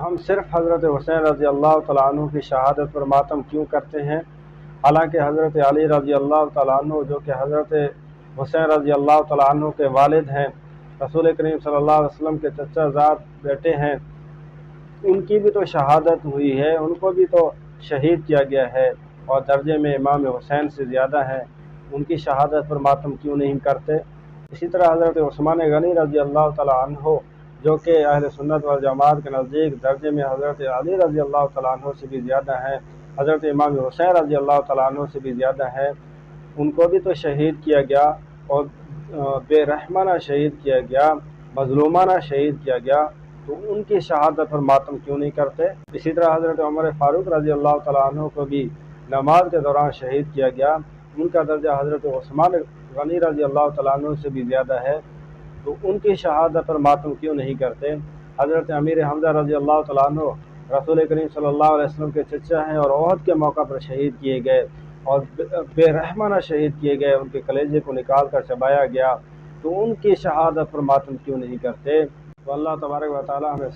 ہم صرف حضرت حسین رضی اللہ تعالیٰ عنہ کی شہادت پر ماتم کیوں کرتے ہیں، حالانکہ حضرت علی رضی اللہ تعالیٰ عنہ جو کہ حضرت حسین رضی اللہ تعالیٰ عنہ کے والد ہیں، رسول کریم صلی اللہ علیہ وسلم کے چچا زاد بیٹے ہیں، ان کی بھی تو شہادت ہوئی ہے، ان کو بھی تو شہید کیا گیا ہے اور درجے میں امام حسین سے زیادہ ہے، ان کی شہادت پر ماتم کیوں نہیں کرتے؟ اسی طرح حضرت عثمان غنی رضی اللہ تعالیٰ عنہ جو کہ اہل سنت والجماعت کے نزدیک درجے میں حضرت علی رضی اللہ تعالیٰ عنہ سے بھی زیادہ ہیں، حضرت امام حسین رضی اللہ تعالیٰ عنہ سے بھی زیادہ ہیں، ان کو بھی تو شہید کیا گیا اور بے رحمانہ شہید کیا گیا، مظلومانہ شہید کیا گیا، تو ان کی شہادت پر ماتم کیوں نہیں کرتے؟ اسی طرح حضرت عمر فاروق رضی اللہ تعالیٰ عنہ کو بھی نماز کے دوران شہید کیا گیا، ان کا درجہ حضرت عثمان غنی رضی اللہ تعالیٰ عنہ سے بھی زیادہ ہے، تو ان کی شہادت پر ماتم کیوں نہیں کرتے؟ حضرت امیر حمزہ رضی اللہ تعالیٰ عنہ رسول کریم صلی اللہ علیہ وسلم کے چچا ہیں اور عہد کے موقع پر شہید کیے گئے اور بے رحمانہ شہید کیے گئے، ان کے کلیجے کو نکال کر چبایا گیا، تو ان کی شہادت پر ماتم کیوں نہیں کرتے؟ تو اللہ تبارک و تعالی ہمیں